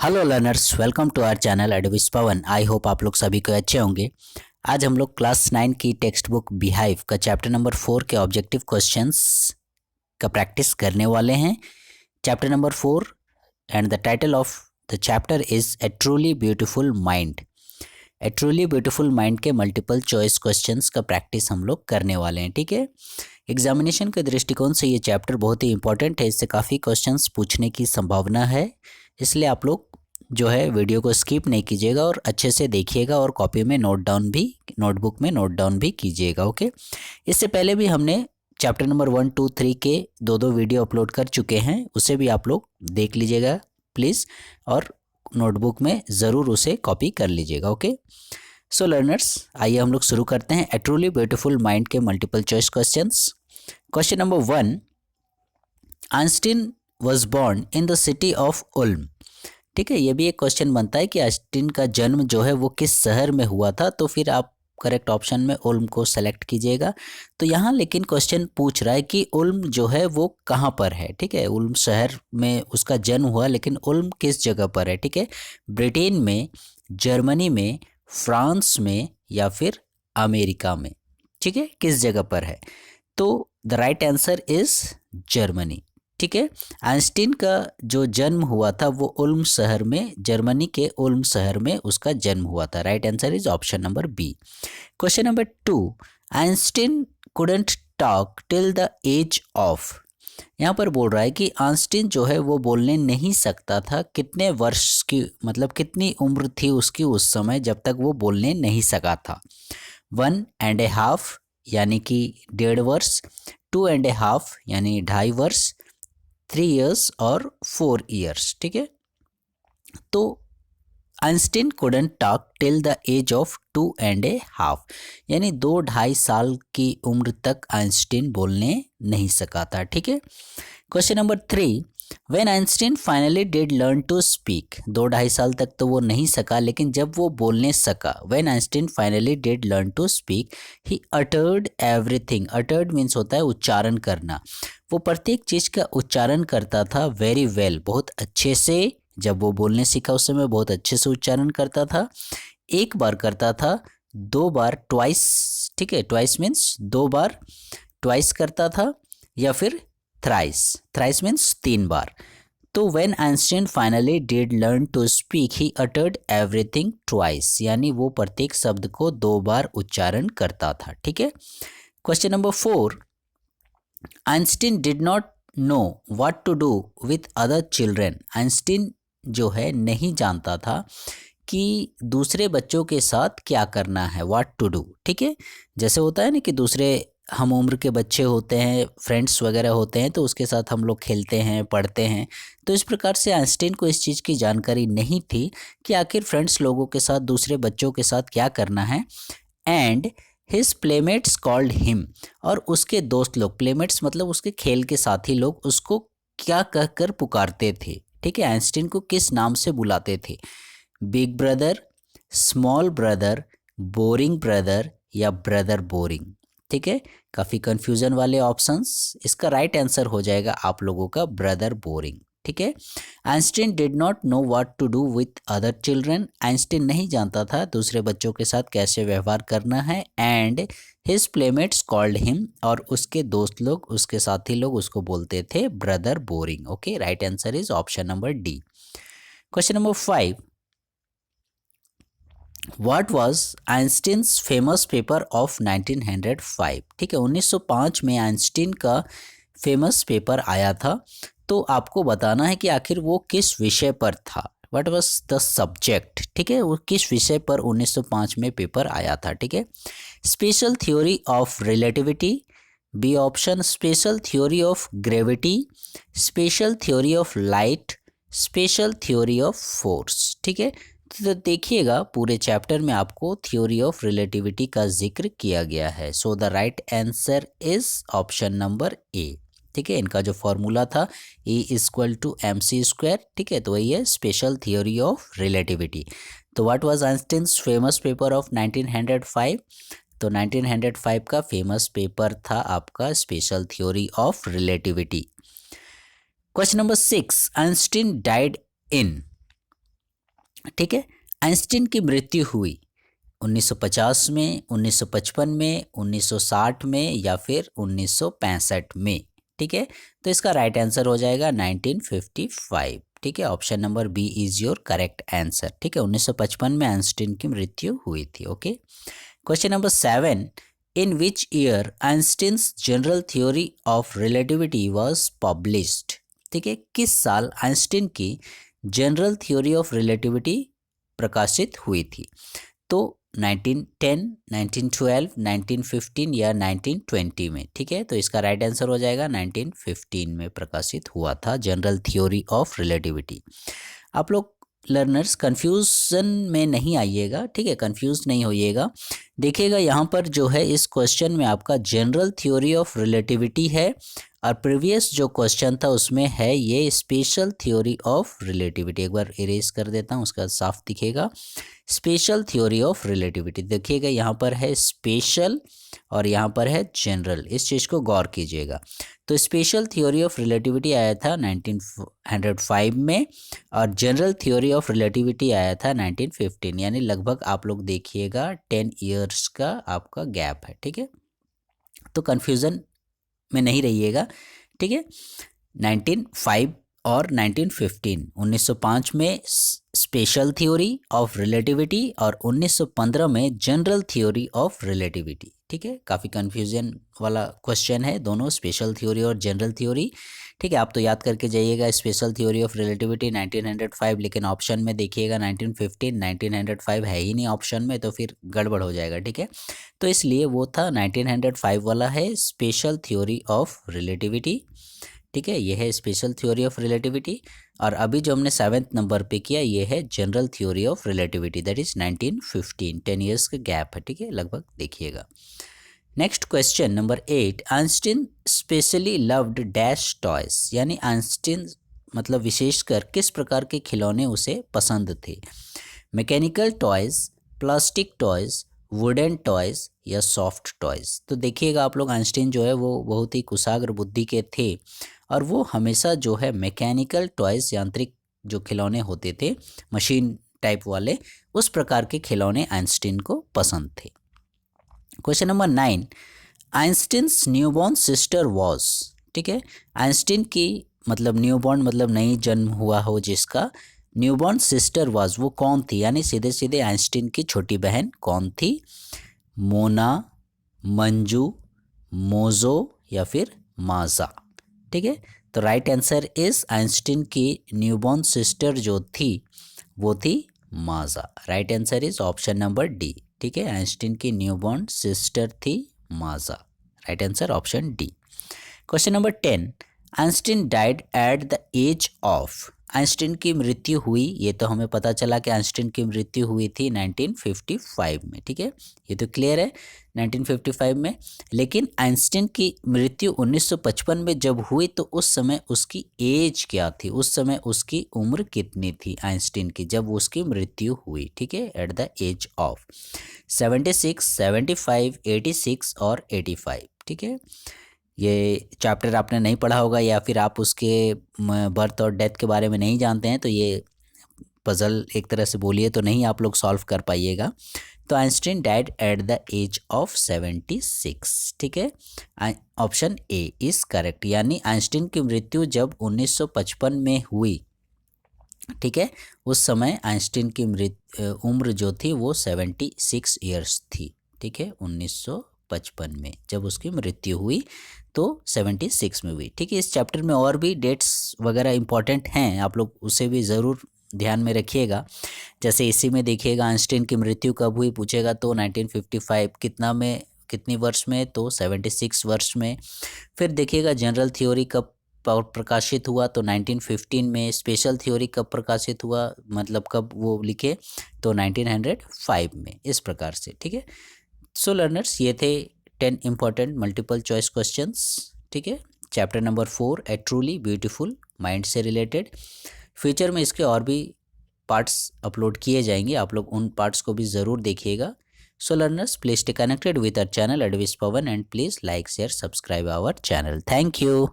Hello learners, welcome to our channel advice Pawan. I hope आप लोग सभी को अच्छे होंगे। आज हम लोग क्लास 9 की टेक्स्ट बुक बिहाइव का चैप्टर नंबर 4 के ऑब्जेक्टिव क्वेश्चंस का प्रैक्टिस करने वाले हैं। Chapter number 4 and the title of the chapter is a truly beautiful mind. A truly beautiful mind के मल्टीपल चॉइस क्वेश्चंस का प्रैक्टिस हम लोग करने वाले हैं। ठीक है, एग्जामिनेशन के दृष्टिकोण से ये चैप्टर बहुत ही इंपॉर्टेंट है। इससे काफ़ी क्वेश्चंस पूछने की संभावना है, इसलिए आप लोग जो है वीडियो को स्किप नहीं कीजिएगा और अच्छे से देखिएगा और कॉपी में नोटबुक में नोट डाउन भी कीजिएगा। ओके, इससे पहले भी हमने चैप्टर नंबर 1, 2, 3 के दो वीडियो अपलोड कर चुके हैं, उसे भी आप लोग देख लीजिएगा प्लीज़, और नोटबुक में ज़रूर उसे कॉपी कर लीजिएगा। ओके, सो लर्नर्स, आइए हम लोग शुरू करते हैं ए ट्रूली ब्यूटीफुल माइंड के multiple choice questions. Question number 1, Einstein was born in the city of Uloom. ठीक है, ये भी एक क्वेश्चन बनता है कि आइंस्टीन का जन्म जो है वो किस शहर में हुआ था, तो फिर आप करेक्ट ऑप्शन में उल्म को सेलेक्ट कीजिएगा। तो यहाँ लेकिन क्वेश्चन पूछ रहा है कि उल्म जो है वो कहाँ पर है। ठीक है, उल्म शहर में उसका जन्म हुआ, लेकिन उल्म किस जगह पर है। ठीक है, ब्रिटेन में, जर्मनी में, फ्रांस में या फिर अमेरिका में। ठीक है, किस जगह पर है, तो the right answer is Germany. ठीक है, आइंस्टीन का जो जन्म हुआ था वो उल्म शहर में, जर्मनी के उल्म शहर में उसका जन्म हुआ था। Right answer is option number B. Question number 2, Einstein couldn't talk till the age of. यहाँ पर बोल रहा है कि आइंस्टीन जो है वो बोलने नहीं सकता था, कितने वर्ष की, मतलब कितनी उम्र थी उसकी उस समय जब तक वो बोलने नहीं सका था। 1.5 यानी कि 1.5 वर्ष, 2.5 यानी 2.5 वर्ष, 3 years और 4 years। ठीक है, तो Einstein couldn't talk till the age of 2.5 यानी 2-2.5 साल की उम्र तक आइंस्टीन बोलने नहीं सका था। ठीक है, question number 3, when Einstein finally did learn to speak. 2-2.5 साल तक तो वो नहीं सका, लेकिन जब वो बोलने सका, when Einstein finally did learn to speak he uttered everything. Uttered means होता है उच्चारण करना। वो प्रत्येक चीज़ का उच्चारण करता था वेरी वेल, बहुत अच्छे से। जब वो बोलने सीखा उस समय बहुत अच्छे से उच्चारण करता था। एक बार करता था, 2 बार, ट्वाइस। ठीक है, ट्वाइस मीन्स 2 बार, ट्वाइस करता था, या फिर थ्राइस। थ्राइस मीन्स 3 बार। तो when Einstein finally did learn to speak he uttered everything twice, यानी वो प्रत्येक शब्द को 2 बार उच्चारण करता था। ठीक है, question number 4, Einstein did not know what to do with other children. Einstein जो है नहीं जानता था कि दूसरे बच्चों के साथ क्या करना है, व्हाट टू डू। ठीक है, जैसे होता है ना कि दूसरे हम उम्र के बच्चे होते हैं, फ्रेंड्स वगैरह होते हैं, तो उसके साथ हम लोग खेलते हैं, पढ़ते हैं। तो इस प्रकार से आइंस्टीन को इस चीज़ की जानकारी नहीं थी कि आखिर फ्रेंड्स लोगों के साथ, दूसरे बच्चों के साथ क्या करना है। And his playmates called him, और उसके दोस्त लोग, प्लेमेट्स मतलब उसके खेल के साथी लोग, उसको क्या कहकर पुकारते थे। ठीक है, आइंस्टीन को किस नाम से बुलाते थे, big brother, small brother, boring brother या ब्रदर बोरिंग। ठीक है, काफ़ी कंफ्यूजन वाले ऑप्शंस, इसका राइट आंसर हो जाएगा आप लोगों का ब्रदर बोरिंग। ठीक है, Einstein did not know what to do with other children. Einstein नहीं जानता था दूसरे बच्चों के साथ कैसे व्यवहार करना है। And his playmates called him, और उसके दोस्त लोग, उसके साथी लोग उसको बोलते थे brother boring. Okay, right answer is option number D. Question number 5, what was Einstein's famous paper of 1905। ठीक है, 1905 में आइंस्टीन का फेमस पेपर आया था, तो आपको बताना है कि आखिर वो किस विषय पर था। What was the subject. ठीक है, वो किस विषय पर 1905 में पेपर आया था। ठीक है, special theory of relativity, B option special theory of gravity, special theory of light, special theory of force. ठीक है, तो देखिएगा पूरे चैप्टर में आपको थ्योरी ऑफ रिलेटिविटी का जिक्र किया गया है। So the right answer is option number A. ठीक है, इनका जो फॉर्मूला था E=mc²। ठीक है, तो वही है स्पेशल थ्योरी ऑफ रिलेटिविटी। तो what was Einstein's famous paper of 1905, तो 1905 का फेमस पेपर था आपका special theory of relativity. Question number 6, Einstein died in. ठीक है। आइंस्टीन की मृत्यु हुई 1950 में, 1955 में, 1960 में या फिर 1965 में। ठीक है, तो इसका राइट आंसर हो जाएगा 1955। ठीक है, option number B is your correct answer. ठीक है, 1955 में आइंस्टीन की मृत्यु हुई थी। Okay, question number 7, in which year Einstein's general theory of relativity was published. ठीक है, किस साल आइंस्टीन की जनरल थ्योरी ऑफ रिलेटिविटी प्रकाशित हुई थी? तो 1910, 1912, 1915 या 1920 में। ठीक है, तो इसका राइट आंसर हो जाएगा 1915 में प्रकाशित हुआ था जनरल थ्योरी ऑफ रिलेटिविटी। आप लोग लर्नर्स कंफ्यूजन में नहीं आइएगा। ठीक है, कंफ्यूज नहीं होइएगा। देखिएगा यहाँ पर जो है इस क्वेश्चन में आपका जनरल थ्योरी ऑफ रिलेटिविटी है और प्रीवियस जो क्वेश्चन था उसमें है ये स्पेशल थ्योरी ऑफ रिलेटिविटी। एक बार इरेज कर देता हूँ, उसका साफ दिखेगा। स्पेशल थ्योरी ऑफ रिलेटिविटी देखिएगा, यहाँ पर है स्पेशल और यहाँ पर है जनरल। इस चीज़ को गौर कीजिएगा। तो स्पेशल थ्योरी ऑफ रिलेटिविटी आया था 1905 में और जनरल थ्योरी ऑफ रिलेटिविटी आया था 1915, यानी लगभग आप लोग देखिएगा 10 ईयर्स का आपका गैप है। ठीक है, तो कन्फ्यूज़न में नहीं रहिएगा। ठीक है, 1905 और 1915, 1905 में स्पेशल थ्योरी ऑफ रिलेटिविटी और 1915 में जनरल थ्योरी ऑफ रिलेटिविटी। ठीक है, काफ़ी कन्फ्यूजन वाला क्वेश्चन है दोनों, स्पेशल थ्योरी और जनरल थ्योरी। ठीक है, आप तो याद करके जाइएगा स्पेशल थ्योरी ऑफ रिलेटिविटी 1905, लेकिन ऑप्शन में देखिएगा 1915, 1905 है ही नहीं ऑप्शन में, तो फिर गड़बड़ हो जाएगा। ठीक है, तो इसलिए वो था 1905 वाला है स्पेशल थ्योरी ऑफ रिलेटिविटी। ठीक है, ये है स्पेशल थ्योरी ऑफ रिलेटिविटी। और अभी जो हमने 7th नंबर पे किया ये है general theory of relativity, that is 1915, 10 years का गैप है। ठीक है, लगभग देखिएगा। Next question number 8, Einstein specially loved dash toys, यानी आइंस्टीन मतलब विशेषकर किस प्रकार के खिलौने उसे पसंद थे? Mechanical toys, plastic toys, wooden toys या सॉफ्ट टॉयज। तो देखिएगा आप लोग, आइंस्टीन जो है वो बहुत ही कुशाग्र बुद्धि के थे और वो हमेशा जो है मैकेनिकल टॉयज, यांत्रिक जो खिलौने होते थे मशीन टाइप वाले, उस प्रकार के खिलौने आइंस्टीन को पसंद थे। Question number 9, Einstein's newborn sister was. ठीक है, आइंस्टीन की मतलब न्यूबॉर्न मतलब नई जन्म हुआ हो जिसका, न्यूबॉर्न सिस्टर वाज वो कौन थी, यानी सीधे सीधे आइंस्टीन की छोटी बहन कौन थी? मोना, मंजू, मोजो या फिर माजा। ठीक है, तो राइट आंसर इज आइंस्टीन की न्यूबॉर्न सिस्टर जो थी वो थी Maja. Right answer is option number D. ठीक है, आइंस्टीन की न्यूबॉर्न सिस्टर थी Maja. Right answer option D. Question number 10, Einstein died at the age of. Einstein की मृत्यु हुई, ये तो हमें पता चला कि आइंस्टीन की मृत्यु हुई थी 1955 में। ठीक है, ये तो क्लियर है 1955 में। लेकिन आइंस्टीन की मृत्यु 1955 में जब हुई तो उस समय उसकी एज क्या थी, उस समय उसकी उम्र कितनी थी आइंस्टीन की जब उसकी मृत्यु हुई? ठीक है, एट द एज ऑफ 76, 75, 86 और 85। ठीक है, ये चैप्टर आपने नहीं पढ़ा होगा या फिर आप उसके बर्थ और डेथ के बारे में नहीं जानते हैं तो ये पजल एक तरह से बोलिए तो नहीं आप लोग सॉल्व कर पाइएगा। तो Einstein died at the age of 76। ठीक है, ऑप्शन ए इज करेक्ट, यानी आइंस्टीन की मृत्यु जब 1955 में हुई। ठीक है, उस समय आइंस्टीन की उम्र जो थी वो 76 ईयर्स थी। ठीक है, 1955 में जब उसकी मृत्यु हुई तो 76 में हुई। ठीक है, इस चैप्टर में और भी डेट्स वगैरह इंपॉर्टेंट हैं, आप लोग उसे भी ज़रूर ध्यान में रखिएगा। जैसे इसी में देखिएगा आइंस्टीन की मृत्यु कब हुई पूछेगा तो 1955 कितनी वर्ष में, तो 76 वर्ष में। फिर देखिएगा जनरल थ्योरी कब प्रकाशित हुआ तो 1915 में। स्पेशल थ्योरी कब प्रकाशित हुआ मतलब कब वो लिखे तो 1905 में, इस प्रकार से। ठीक है, सो लर्नर्स ये थे 10 इंपॉर्टेंट मल्टीपल चॉइस क्वेश्चंस। ठीक है, चैप्टर नंबर 4 ए ट्रूली ब्यूटीफुल माइंड से रिलेटेड। फ्यूचर में इसके और भी पार्ट्स अपलोड किए जाएंगे, आप लोग उन पार्ट्स को भी ज़रूर देखिएगा। So learners please stay connected with our channel advice Pawan and please like share subscribe our channel. Thank you.